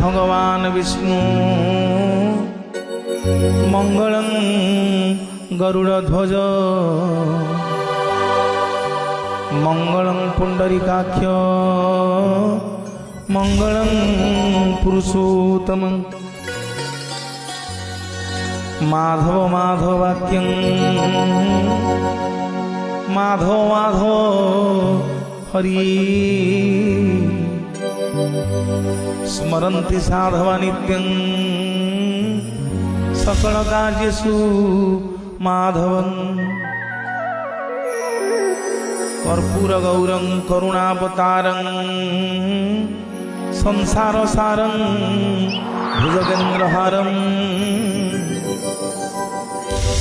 भगवान विष्णु मंगलं गरुड़ध्वज मंगलं पुंडरीकाक्ष मंगलं पुरुषोत्तम माधव माधवाक्यं माधव माधव हरि स्मरन्ति साधवा नित्यं सकल कार्येषु माधवं कर्पूर गौरं करुणावतारं संसार सारं भुजगेन्द्रहारं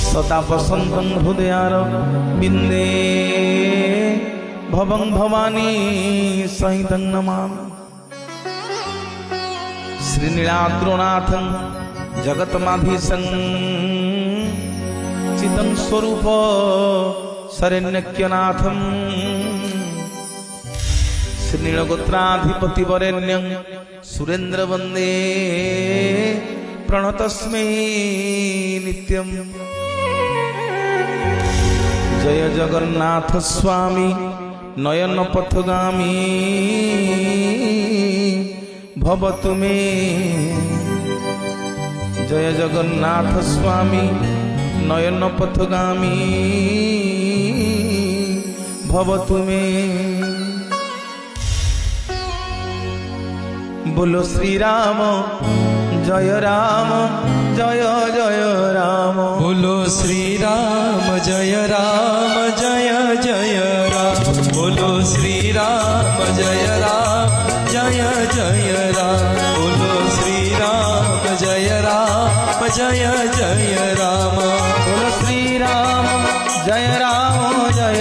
सदा वसन्तं हृदयार बिन्दे भवं भवानी सहितं नमामि। श्रीनीलाद्रनाथं जगत्माधीशं चितं स्वरूप शरण्यक्यनाथं श्रीनीलगोत्राधिपतिवरेण्यं सुरेन्द्रवन्दे प्रणतस्मै नित्यं। जय जगन्नाथ स्वामी नयन पथगामी भवतु मे। जय जगन्नाथ स्वामी नयन पथगामी भवतु मे। बोलो श्री राम जय राम जय जय राम। बोलो श्री राम जय राम जय जय राम। बोलो श्री राम जय राम जय जय राम। बोलो श्री राम जय राम जय जय राम। बोलो श्री राम जय राम जय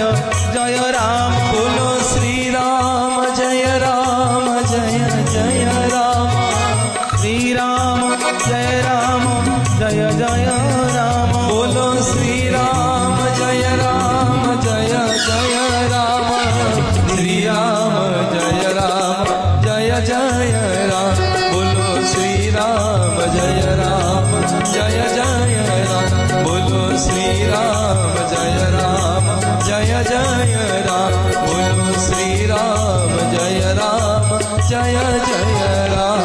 जय राम। बोलो श्री राम जय राम जय जय राम। श्री राम जय राम जय जय राम। बोलो श्री राम जय राम जय जय राम। श्री राम जय राम जय जय राम। बोलो श्री राम जय राम जय जय राम। बोलो श्री राम जय राम जय जय राम। बोलो श्री राम जय राम जय जय राम।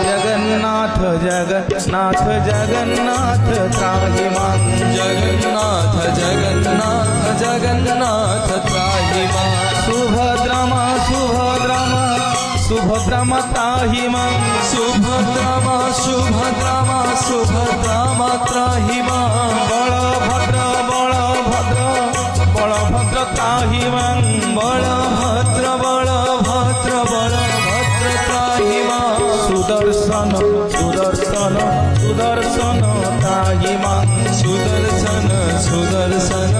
जगन्नाथ जगन्नाथ जगन्नाथ त्राहि मां। जगन्नाथ जगन्नाथ जगन्नाथ त्राहि मां। सुभद्रा मां सुभद्रा मां सुभद्रा मां त्राहि मां। सुभद्रा मां सुभद्रा मां सुभद्रा मां त्राहि मां। बलभद्र बलभद्र बलभद्र त्राहि मां। बलभद्र बलभद्र बलभद्र त्राहि मां। सुदर्शन सुदर्शन सुदर्शन त्राहि मां। सुदर्शन सुदर्शन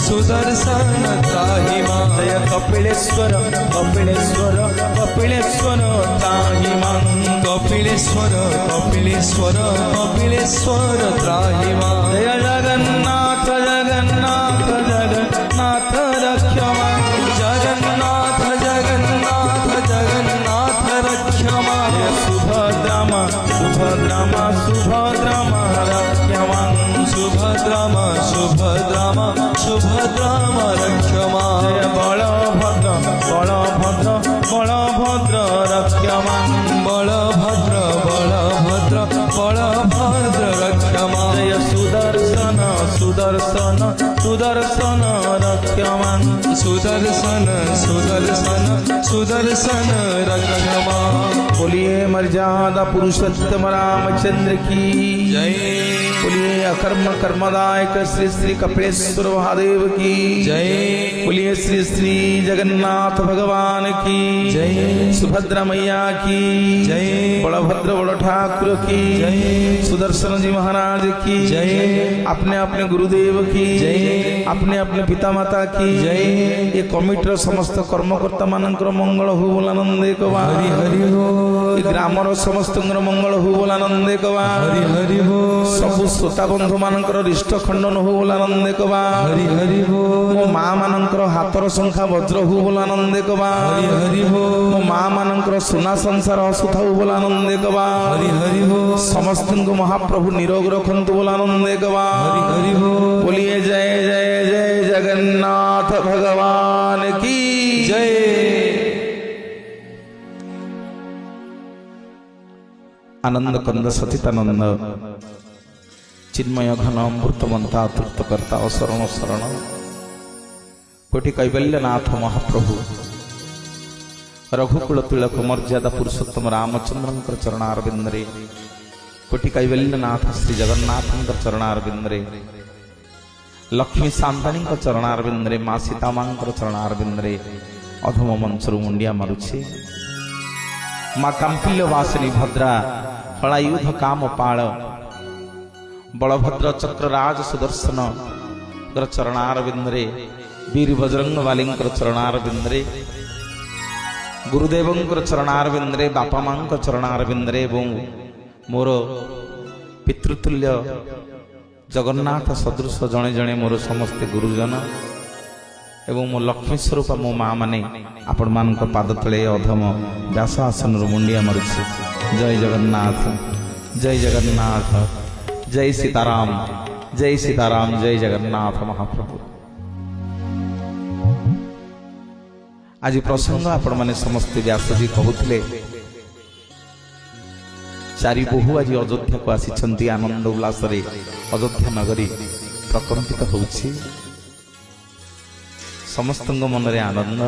सुदर्शन त्राहि मां। जय कपिलेश्वर कपिलेश्वर कपिलेश्वर त्राहि मां। कपिलेश्वर कपिलेश्वर कपिलेश्वर त्राहि मां। जय जगन्नाथ जगन्नाथ जगन्नाथ रक्ष मां। जगन्नाथ जगन्नाथ जगन्नाथ रक्ष मां। सुभद्रा मां सुभद्रा मां सुभद्रा मां रक्ष मां। सुभद्रा मां सुभद्रा मां सुभद्रा मां रक्ष मां। जय बलभद्र बलभद्र बलभद्र रक्ष मां। बलभद्र बलभद्र बलभद्र रक्ष मां। जय सुदर्शन सुदर्शन सुदर्शन रक्ष मां। सुदर्शन सुदर्शन सुदर्शन रक्ष मां। बोलिए मर्यादा पुरुषोत्तम रामचंद्र की जय। बोलिए अकर्म कर्मदायक श्री श्री कपिलेश्वर महादेव की जय। बोलिए श्री श्री जगन्नाथ भगवान की जय। सुभद्रा मैया की जय। बलभद्र बड़ ठाकुर की जय। सुदर्शन जी महाराज की जय। अपने अपने गुरुदेव की जय। अपने अपने पिता माता की जय। ये कमिटर समस्त कर्मकर्ता मानकर मंगल हो बोल आनंद एक बार। हरि हरि बोल। ଗ୍ରାମର ସମସ୍ତଙ୍କର ମଙ୍ଗଳ ହଉ ବୋଲ ଆନନ୍ଦେ କବା। ହରି ହରି ବୋଲ। ସବୁ ଶ୍ରୋତା ବନ୍ଧୁ ମାନଙ୍କର ରିଷ୍ଟ ଖଣ୍ଡନ ହଉ ବୋଲ ଆନନ୍ଦେ କବା। ହରି ହରି ବୋଲ। ମୋ ମା ମାନଙ୍କର ହାତର ଶଙ୍ଖା ବଜ୍ର ହଉ ବୋଲ ଆନନ୍ଦେ କବା। ହରି ହରି ବୋଲ। ମୋ ମା ମାନଙ୍କର ସୁନା ସଂସାର ହସୁଥାଉ ବୋଲ ଆନନ୍ଦେ କବା। ହରି ହରି ବୋଲ। ସମସ୍ତଙ୍କୁ ମହାପ୍ରଭୁ ନିରୋଗ ରଖନ୍ତୁ ବୋଲ ଆନନ୍ଦେ କବା। ହରି ହରି ବୋଲ। बोलिए जय जय जय जगन्नाथ भगवान की ଜୟ। आनंद कंद सचितानंद चिन्मय घन अमृतमंता तृप्तकर्ता शरण शरण कोटि कैवल्यनाथ महाप्रभु रघुकुल तिलक मर्यादा पुरुषोत्तम रामचंद्र चरणारविंदरे कोटि कैवल्यनाथ श्री जगन्नाथ चरणारविंदरे लक्ष्मी सांतानी चरणारविंदरे माँ सीतामा चरणारविंदरे अधम मंचर मुंडिया मारुछे। माँ कांपिल्यवासिनी भद्रा हलायुध काम पाल बलभद्र चक्रराज सुदर्शन चरणारविंदरे वीर बजरंग वाली चरणारविंदरे गुरुदेव चरणारविंदरे बापा माँ चरणारविंदरे मोर पितृतुल्य जगन्नाथ सदृश जड़े जड़े मोर समस्ते गुरुजन एवं मो लक्ष्मी स्वरूप मो माँ माने आपण मान पाद तले अधम व्यास आसन मुंडिया मारुछि। जय जगन्नाथ जय जगन्नाथ जय सीताराम जय सीताराम जय जगन्नाथ महाप्रभु। आज प्रसंग आपण माने समस्ते व्यास जी कहूथिले चारि बहु आज अयोध्या को आसी आनंद उल्लास अयोध्या नगरी प्रकंपित होउछि। समस्त मनरे आनंद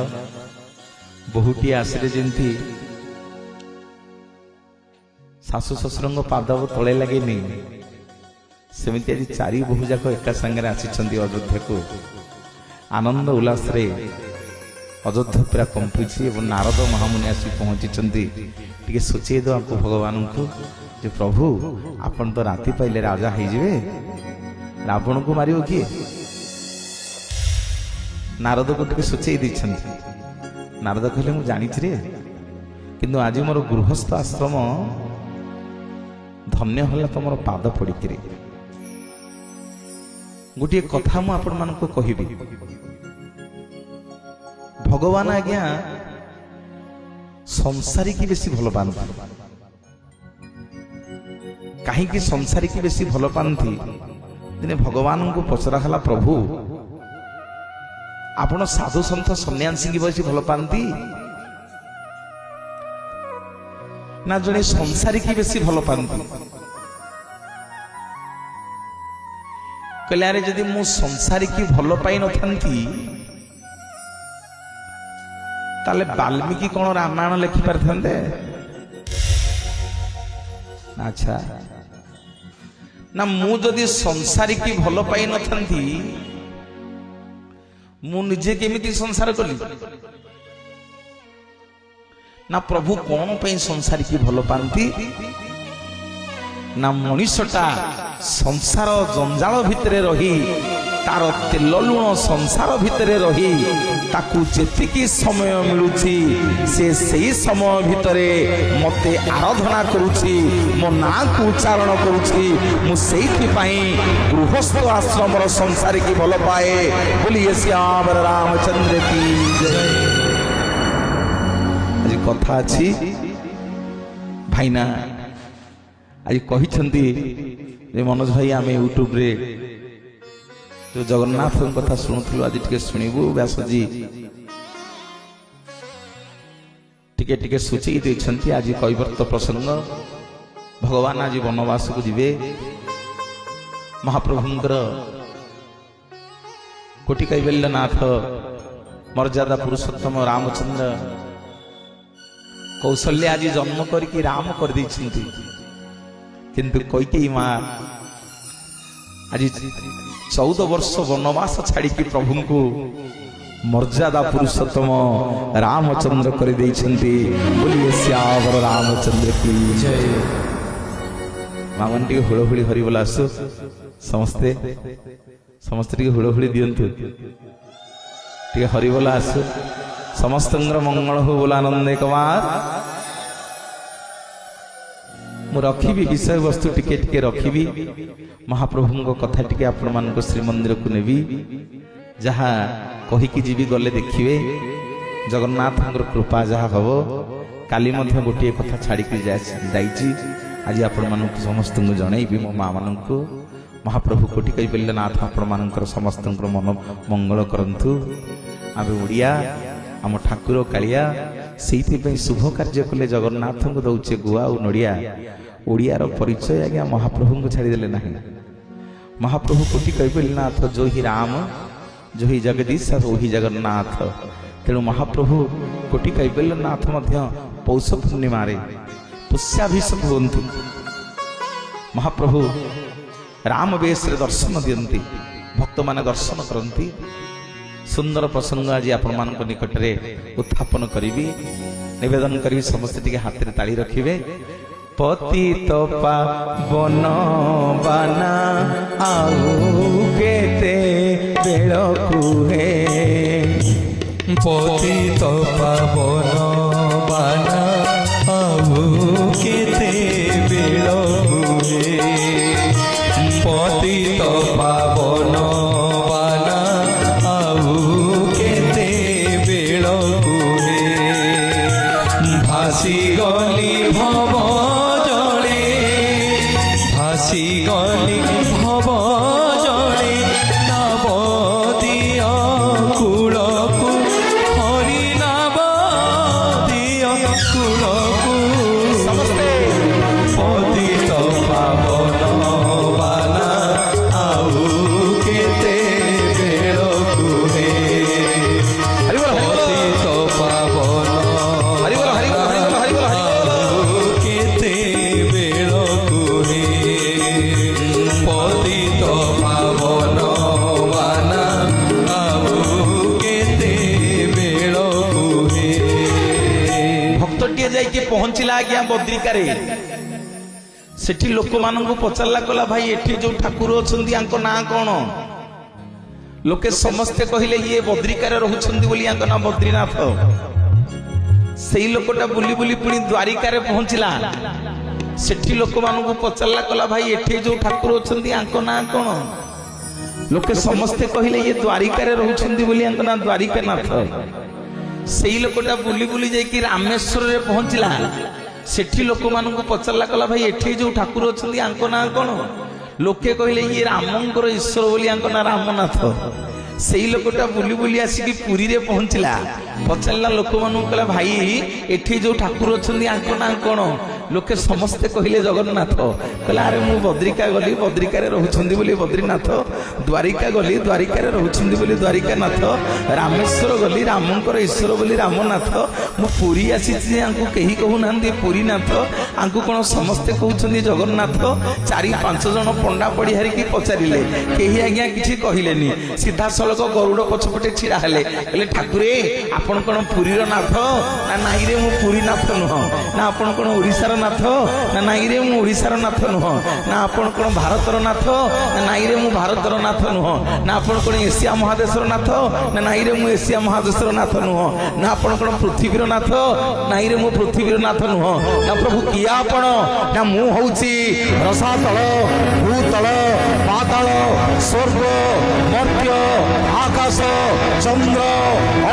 बहुटी आसिले जेंती शाशु शशुर पाद तले लगे सेमती आज चारि बहु जाक एका संगे आसी अयोध्या को आनंद उल्लास अयोध्या पूरा कंपुची और नारद महामुनि आसी पहुंची टिके सोचे दो आपको भगवान को जो प्रभु आपन तो राति पाइले राजा हो जाए रावण को मारियो किए नारद को टिके सोचे नारद कहले मु जानी रे किंतु आज मोर गृहस्थ आश्रम धन्य होला तुम पाद पड़ी गोटे कथा मु आपण मान को कहिबी भगवान आज्ञा संसारी की बेसी भल पाती कहीं संसारी की बेसी भल पाती दिने भगवान को पचरा हला प्रभु आपण साधु सन्थ सन्यासी की बेसी भल पाती ना जड़े संसारी की बेसी भल पाती कहले अरे जदि मु संसारी की भल पाई न थांती ताले वाल्मीकि कौन रामायण लिखि पारथांते। अच्छा ना मु जदि संसारी की भल पाई न थांती मु निजे केमिति संसार कली ना प्रभु कौन पे संसारी की भल पाती ना मनीषटा संसार जंजाल भितरे रही तार तेल लुण संसार भितरे रही ताकू जेतिकी समय मिलुची से सही समय भितरे मते आराधना करुची मो ना को उच्चारण करुची मु सेइथि पई गृहस्थ आश्रम रो संसार की भल पाए बोलिए श्याम रामचंद्र की जय। आज कथा अछि भाईना आज कहिछंती जे मनोज भाई आमे यूट्यूब रे जो जगन्नाथ कथा शुणुलु आज टिके शुणिबु व्यास जी टिके टिके सूची देछंती आज कैवर्त प्रसंग भगवान आज वनवास को जिवे महाप्रभुंकर कोटि कैवल्यनाथ मर्यादा पुरुषोत्तम रामचंद्र कौशल्य आज जन्म करके राम कर दैछंती किंतु कैकेयी मां आज 14 वर्ष वनवास छाड़ी प्रभु को मर्यादा पुरुषोत्तम रामचंद्र कर देइछंती बोलिए श्यावर रामचंद्र की जय। मामन टी हुड़हुड़ी हरिबोला आसु समस्ते समस्ते टी हुड़हुड़ी दियंतु टी हरिबोला आसु समस्तंगर मंगल हो बोला आनंद कुमार ମୁଁ ରଖିବି ବିଷୟବସ୍ତୁ ଟିକେ ଟିକେ ରଖିବି ମହାପ୍ରଭୁଙ୍କ କଥା ଟିକେ ଆପଣମାନଙ୍କ ଶ୍ରୀମନ୍ଦିରକୁ ନେବି ଯାହା କହିକି ଯିବି ଗଲେ ଦେଖିବେ ଜଗନ୍ନାଥଙ୍କର କୃପା ଯାହା ହବ କାଲି ମଧ୍ୟ ଗୋଟିଏ କଥା ଛାଡ଼ିକି ଯାଇଛି ଆଜି ଆପଣମାନଙ୍କୁ ସମସ୍ତଙ୍କୁ ଜଣେଇବି ମୋ ମା ମାନଙ୍କୁ ମହାପ୍ରଭୁ କୋଟି କହିପାରିଲେ ନାଥ ଆପଣମାନଙ୍କର ସମସ୍ତଙ୍କର ମନ ମଙ୍ଗଳ କରନ୍ତୁ ଆମେ ଓଡ଼ିଆ ଆମ ଠାକୁର କାଳିଆ ସେଇଥିପାଇଁ ଶୁଭ କାର୍ଯ୍ୟ କଲେ ଜଗନ୍ନାଥଙ୍କୁ ଦଉଛେ ଗୁଆ ଆଉ ନଡ଼ିଆ ଓଡ଼ିଆର ପରିଚୟ ଆଜ୍ଞା ମହାପ୍ରଭୁଙ୍କୁ ଛାଡ଼ିଦେଲେ ନାହିଁ ମହାପ୍ରଭୁ କୋଟି କହିପାରିଲେ ନାଥ ଯୋ ହି ରାମ ଯୋ ହି ଜଗଦୀଶ ଓହି ଜଗନ୍ନାଥ ତେଣୁ ମହାପ୍ରଭୁ କୋଟି କହିପାରିଲେ ନାଥ ମଧ୍ୟ ପୌଷ ପୂର୍ଣ୍ଣିମାରେ ପୁଷ୍ୟାଭିଷେକ ହୁଅନ୍ତି ମହାପ୍ରଭୁ ରାମ ବେଶରେ ଦର୍ଶନ ଦିଅନ୍ତି ଭକ୍ତମାନେ ଦର୍ଶନ କରନ୍ତି ସୁନ୍ଦର ପ୍ରସଙ୍ଗ ଆଜି ଆପଣମାନଙ୍କ ନିକଟରେ ଉତ୍ଥାପନ କରିବି ନିବେଦନ କରିବି ସମସ୍ତେ ଟିକେ ହାତରେ ତାଳି ରଖିବେ ପତିତ ପାବନ ବାନା ଆଉ କେତେ ବେଳକୁ ହେ ପତିତ ପାବନ ବାନା ଆଉ କେତେ ବେଳକୁ ହେ ପତିତ ପାବନ ବାନା ଆଉ କେତେ ବେଳକୁ ହେ ଭାସି ଗଲି ଭବ ଜଳେ ଭାସି ଗଲି ଭବ ଜଳେ ନବ ଦିଅ କୂଳକୁ ହରି ନବ ଦିଅ କୂଳକୁ ସମସ୍ତେ ପତିତ ପାବନ ବାନା ଆଉ କେତେ ବେଳକୁ ହେ ପତିତ ପାବନ ଆଉ କେତେ ବେଳକୁ ହେ ପତିତ ପାବନ ବାନା ଆଉ କେତେ ବେଳକୁ ହେ ଭକ୍ତଟିଏ ଯାଇକି ପହଞ୍ଚିଲା ଆଜ୍ଞା ବଦ୍ରିକାରେ ସେଠି ଲୋକମାନଙ୍କୁ ପଚାରିଲା କଲା ଭାଇ ଏଠି ଯୋଉ ଠାକୁର ଅଛନ୍ତି ଆଙ୍କ ନାଁ କଣ ଲୋକେ ସମସ୍ତେ କହିଲେ ଇଏ ବଦ୍ରିକାରେ ରହୁଛନ୍ତି ବୋଲି ଆଙ୍କ ନାଁ ବଦ୍ରିନାଥ ସେଇ ଲୋକଟା ବୁଲି ବୁଲି ପୁଣି ଦ୍ୱାରିକାରେ ପହଞ୍ଚିଲା ସେଠି ଲୋକମାନଙ୍କୁ ପଚାରିଲା କଲା ଭାଇ ଏଠି ଯୋଉ ଠାକୁର ଅଛନ୍ତି ଆଙ୍କ ନାଁ କଣ ଲୋକେ ସମସ୍ତେ କହିଲେ ଇଏ ଦ୍ୱାରିକାରେ ରହୁଛନ୍ତି ବୋଲି ଆଙ୍କ ନାଁ ଦ୍ୱାରିକାନାଥ ସେଇ ଲୋକଟା ବୁଲି ବୁଲି ଯାଇକି ରାମେଶ୍ୱରରେ ପହଞ୍ଚିଲା ସେଠି ଲୋକମାନଙ୍କୁ ପଚାରିଲା କଲା ଭାଇ ଏଠି ଯୋଉ ଠାକୁର ଅଛନ୍ତି ଆଙ୍କ ନାଁ କଣ ଲୋକେ କହିଲେ ଇଏ ରାମଙ୍କର ଈଶ୍ୱର ବୋଲି ଆଙ୍କ ନାଁ ରାମନାଥ ସେଇ ଲୋକଟା ବୁଲି ବୁଲି ଆସିକି ପୁରୀରେ ପହଞ୍ଚିଲା ପଚାରିଲା ଲୋକମାନଙ୍କୁ କହିଲା ଭାଇ ଏଠି ଯୋଉ ଠାକୁର ଅଛନ୍ତି ଆଙ୍କ ନାଁ କଣ ଲୋକେ ସମସ୍ତେ କହିଲେ ଜଗନ୍ନାଥ କହିଲା ଆରେ ମୁଁ ବଦ୍ରିକା ଗଲି ବଦ୍ରିକାରେ ରହୁଛନ୍ତି ବୋଲି ବଦ୍ରିନାଥ ଦ୍ୱାରିକା ଗଲି ଦ୍ୱାରିକାରେ ରହୁଛନ୍ତି ବୋଲି ଦ୍ୱାରିକାନାଥ ରାମେଶ୍ୱର ଗଲି ରାମଙ୍କର ଈଶ୍ୱର ବୋଲି ରାମନାଥ ମୁଁ ପୁରୀ ଆସିଛି ଯେ ଆଙ୍କୁ କେହି କହୁନାହାନ୍ତି ପୁରୀନାଥ ଆଙ୍କୁ କଣ ସମସ୍ତେ କହୁଛନ୍ତି ଜଗନ୍ନାଥ 4-5 ଜଣ ପଣ୍ଡା ପଡ଼ିହାରିକି ପଚାରିଲେ କେହି ଆଜ୍ଞା କିଛି କହିଲେନି ସିଧାସଳଖ ଗରୁଡ଼ ପଛପଟେ ଛିଡ଼ା ହେଲେ କହିଲେ ଠାକୁରେ ଆପଣ କଣ ପୁରୀର ନାଥ ନା ନାଇଁରେ ମୁଁ ପୁରୀ ନାଥ ନୁହଁ ନା ଆପଣ କଣ ଓଡ଼ିଶାର ନାଥ ନା ନାଇଁରେ ମୁଁ ଓଡ଼ିଶାର ନାଥ ନୁହଁ ନା ଆପଣ କଣ ଭାରତର ନାଥ ନା ନାଇଁରେ ମୁଁ ଭାରତର ନାଥ ନୁହଁ ନା ଆପଣ କଣ ଏସିଆ ମହାଦେଶର ନାଥ ନା ନାଇଁରେ ମୁଁ ଏସିଆ ମହାଦେଶର ନାଥ ନୁହଁ ନା ଆପଣ କଣ ପୃଥିବୀର ନାଥ ନାଇଁରେ ମୁଁ ପୃଥିବୀର ନାଥ ନୁହଁ ନା ପ୍ରଭୁ କିଏ ଆପଣ ନା ମୁଁ ହଉଛି ରସାତଳ ଭୂତଳ ପାତାଳ ସ୍ୱର୍ଗ ମର୍ତ୍ତ୍ୟ ଆକାଶ ଚନ୍ଦ୍ର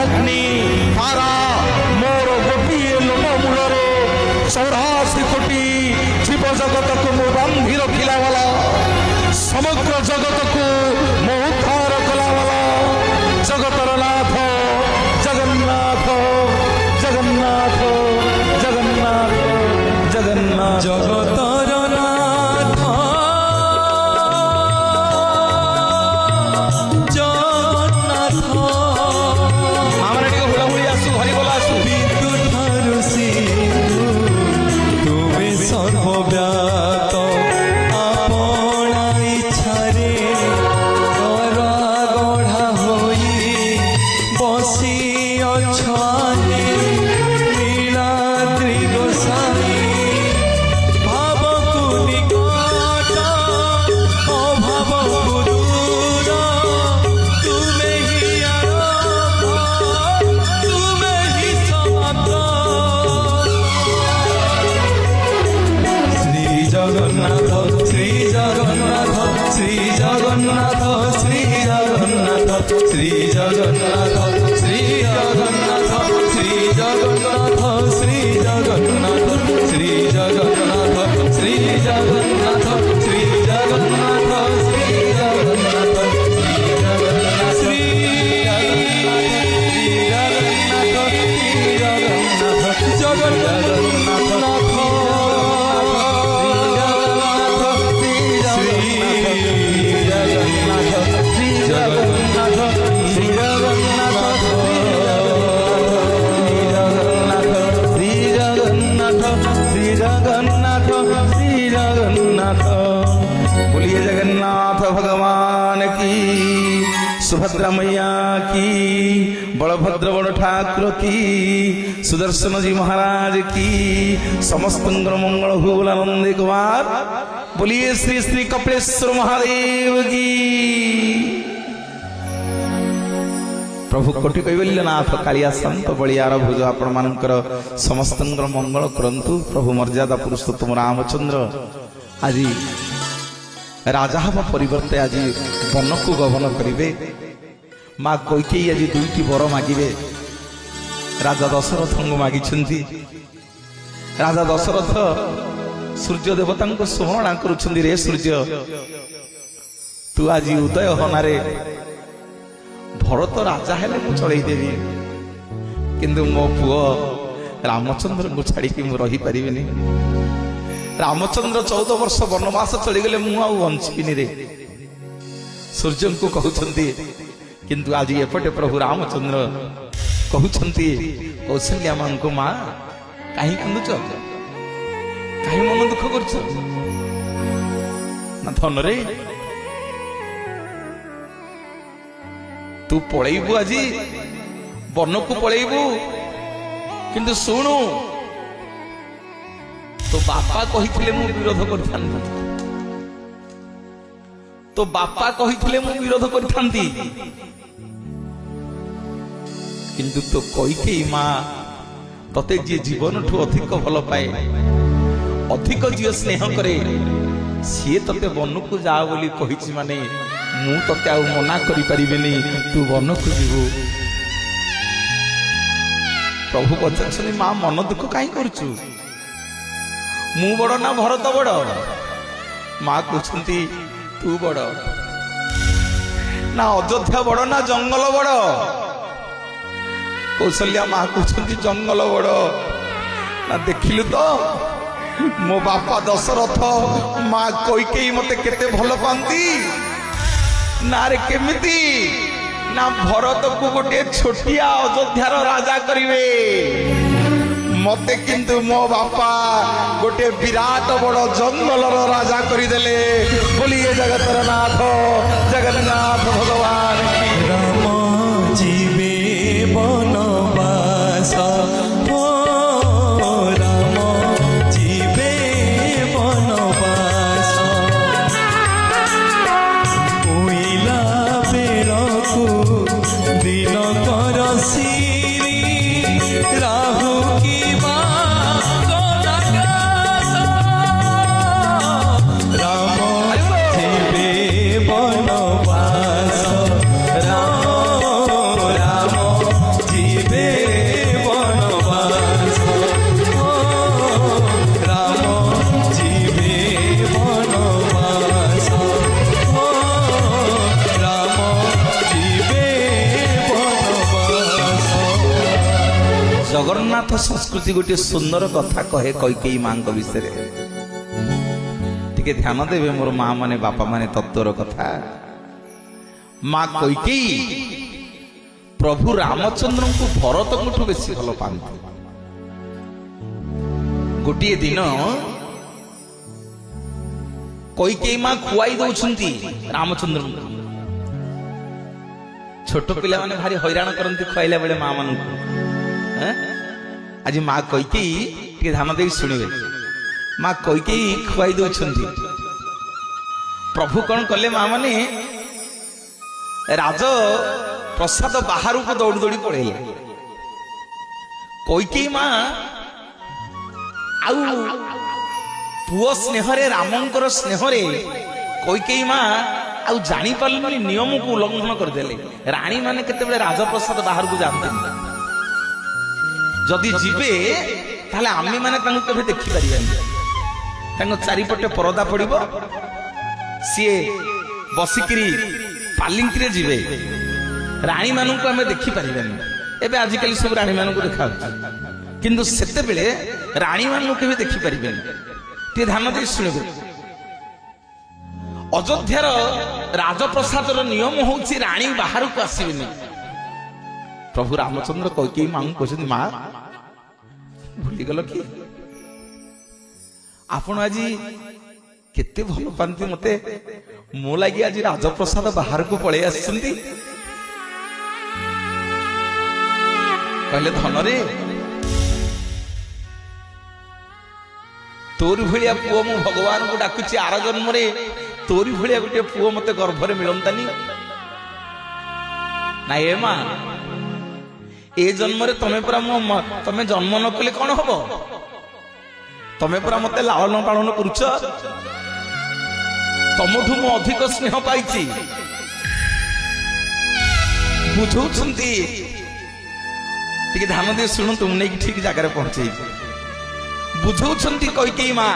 ଅଗ୍ନି ତାରା ମୋର ଗୋଟିଏ ଲୋକ ମୂଳରେ 84 କୋଟି ଜୀବ ଜଗତକୁ ମୁଁ ବାନ୍ଧି ରଖିଲା ବାଲା ସମଗ୍ର ଜଗତକୁ ମୁଁ ଉଦ୍ଧାର କଲା ବାଲା ଜଗତର ନାଥ ଜଗନ୍ନାଥ ଜଗନ୍ନାଥ ଜଗନ୍ନାଥ ଜଗନ୍ନାଥ ଜଗତର ନାଥ ଜଗନ୍ନାଥ ଆମର ଟିକେ ହୁଳାହୁଳି ଆସୁ ଘରି ବୋଲା ଆସୁ ବିନ୍ଦୁ ଠାରୁ ସିନ୍ଧୁ ତୁମେ ସର୍ବବ୍ୟାତ ଆପଣା ଇଚ୍ଛାରେ ଗଢ଼ା ହୋଇ ବସିଅଛ ନୀଳାଦ୍ରି ଗୋସାଇଁ ଭାବକୁ ନିକଟ ଅଭାବକୁ ଦୂର ତୁମେ ହି ଆରମ୍ଭ ତୁମେ ହି ସମାପ୍ତ ଶ୍ରୀ बोलिए जगन्नाथ भगवान की, सुभद्रा मैया की, बलभद्र बड़ ठाकुर की, सुदर्शन जी महाराज की, समस्त मंगल हो आनंद कुमार। बोलिए श्री श्री कपिलेश्वर महादेव की। प्रभु कोटि कैवल्यनाथ कालिया संत बलियार भुज आपण मानकर समस्त मंगल करंतु। प्रभु मर्यादा पुरुषोत्तम रामचंद्र आज राजा हवा परिवर्ते आज वन को गमन करिवे। माँ कैकेयी आज दुईटी वर मागिबे। राजा दशरथ को मागिछंती। राजा दशरथ सूर्य देवता को स्मरण करुछंती, रे सूर्य तू आज उदय हनारे भरत राजा हेले मु चढ़ई देवी, किंतु मो पुओ रामचंद्र को छाड़ी कि रही पारिबिनी। रामचंद्र 14 वर्ष वनवास चली गले, मु आउ बंचिबिनी रे। सूर्य को कहउछंती, किंतु आज एपटे प्रभु रामचंद्र कहउछंती कौशल्या मां को, मां काहे कांदुछ, काहे मन दुख करछ ना धन रे। तू पळेबू आज वन को पळेबू, किंतु सुनु तो बापा कहिथिले मु विरोध करथांती, तो बापा कहिथिले मु विरोध करथांती, किंतु तो कैकेयी मां तते जे जीवन ठू अधिक भल पाए, अधिक जी स्नेह करे, सी तते वन को जा बोली कहिछि, माने मु तते आ मना करि परिबेनी, तू वन को जीवु। प्रभु पचारछनी, मां मन दुख काहे करछु, मु बड़ ना भरत बड़। मां कहछंती तू बड़ ना अयोध्या बड़ ना जंगल बड़। कौशल्या मां कहछंती जंगल बड़ ना, देखिलु तो मो बापा दशरथ मां कैकेयी मते केते भल पांती ना रे, केमिति ना भरत को गोटे छोटिया अयोध्यार राजा करिवे, मते किंतु मो बापा गोटे विराट बड़ जंगलर राजा करिदेले। बोलिए जगतर नाथ जगन्नाथ भगवान की। राम जीवे बनवास, ओ राम जीवे बनवास, उइला बेलकु दिन कर सिरी, राहु की जगन्नाथ संस्कृति गोटे सुंदर कथा कहे कैकेयी मां विषय। टिके ध्यान देवे मोर मां माने बापा माने तत्वर कथा। मां कैकेयी प्रभु रामचंद्र को भरत को बेसी भल पाती। गोटे दिन कैकेयी मां खुआई दौरान रामचंद्र, छोट पिला माने भारी हैरान करती खुआइला बेले मां मान। आज मां कैकेयी टिके ध्यान दे शुणिबे। मां कैकेयी खुआई दौरान प्रभु कौन कले, मां माने राज प्रसाद बाहर को दौड़ी दौड़ी पड़े। कैकेयी मां आउ पुओ स्नेहरे रामंकर स्नेहरे कैकेयी मां आउ जानी पारली नियम को उल्लंघन करदेले। रानी माने केतेबेले राजप्रसाद बाहर को जाते, जदि जीवे ताले आम्ही माने तांको केबे देखि परिबानी। तांको चारिपटे परदा पड़िबो, सीए बसिकिरी पालिंकिरे जीवे, रानी मानू को आमे देखि परिबानी। एबे आजिकल सब रानी मानू को देखा କିନ୍ତୁ ସେତେବେଳେ ରାଣୀ ମାନଙ୍କୁ କେବେ ଦେଖିପାରିବେନି। ଟିକେ ଧ୍ୟାନ ଦେଇ ଶୁଣିବେ। ଅଯୋଧ୍ୟାର ରାଜପ୍ରସାଦର ନିୟମ ହଉଛି ରାଣୀ ବାହାରକୁ ଆସିବେନି। ପ୍ରଭୁ ରାମଚନ୍ଦ୍ର କୈକେୟୀ ମାଙ୍କୁ କହୁଛନ୍ତି, ମା ଭୁଲିଗଲ କି ଆପଣ ଆଜି କେତେ ଭଲ ପାଆନ୍ତି ମତେ, ମୋ ଲାଗି ଆଜି ରାଜପ୍ରସାଦ ବାହାରକୁ ପଳେଇ ଆସିଛନ୍ତି। କହିଲେ, ଧନରେ ତୋରି ଭଳିଆ ପୁଅ ମୁଁ ଭଗବାନଙ୍କୁ ଡାକୁଛି, ଆର ଜନ୍ମରେ ତୋରି ଭଳିଆ ଗୋଟିଏ ପୁଅ ମତେ ଗର୍ଭରେ ମିଳନ୍ତାନି। ନାଇଁ ଏ ମା, ଏ ଜନ୍ମରେ ତମେ ଜନ୍ମ ନ କଲେ କଣ ହବ? ତମେ ପରା ମତେ ଲାଳନ ପାଳନ କରୁଛ, ତମଠୁ ମୁଁ ଅଧିକ ସ୍ନେହ ପାଇଛି। ବୁଝଉଛନ୍ତି, ଟିକେ ଧ୍ୟାନ ଦେଇ ଶୁଣନ୍ତୁ, ମୁଁ ନେଇକି ଠିକ ଜାଗାରେ ପହଞ୍ଚେଇବି। ବୁଝଉଛନ୍ତି କୈକେୟୀ ମା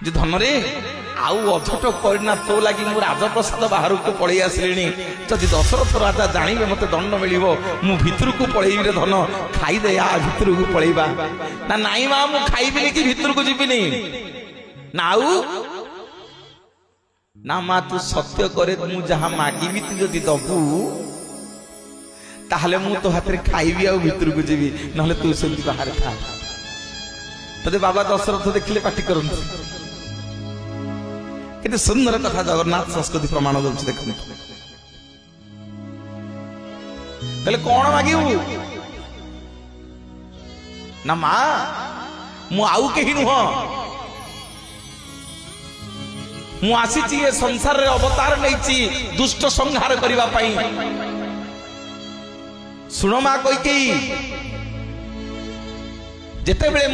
ଯେ ଧନରେ ଆଉ ଅଝଟ କରିନା, ତୋ ଲାଗି ମୁଁ ରାଜପ୍ରସାଦ ବାହାରକୁ ପଳେଇ ଆସିଲିଣି। ଯଦି ଦଶରଥ ରାଜା ଜାଣିବେ ମତେ ଦଣ୍ଡ ମିଳିବ, ମୁଁ ଭିତରକୁ ପଳେଇବି ରେ ଧନ, ଖାଇଦେ ଆ ଭିତରକୁ ପଳେଇବା। ନା ନାଇଁ ମା, ମୁଁ ଖାଇବିନି କି ଭିତରକୁ ଯିବିନି। ନା ଆଉ ନା ମା, ତୁ ସତ୍ୟ କରେ, ମୁଁ ଯାହା ମାଗିବି ତୁ ଯଦି ଦବୁ ତାହେଲେ ମୁଁ ତୋ ହାତରେ ଖାଇବି ଆଉ ଭିତରକୁ ଯିବି, ନହେଲେ ତୁ ସେମିତି ବାହାରେ ଖା। ତତେ ବାବା ଦଶରଥ ଦେଖିଲେ ପାଟି କରନ୍ତୁ। କେତେ ସୁନ୍ଦର କଥା ଜଗନ୍ନାଥ ସଂସ୍କୃତି ପ୍ରମାଣ ଦଉଛି। ଦେଖନ୍ତୁ, କହିଲେ କଣ ମାଗିବୁ? ନା ମା, ମୁଁ ଆଉ କେହି ନୁହଁ, ମୁଁ ଆସିଛି ଏ ସଂସାରରେ ଅବତାର ନେଇଛି ଦୁଷ୍ଟ ସଂହାର କରିବା ପାଇଁ। ଶୁଣ ମା କୈକେୟୀ, ଯେତେବେଳେ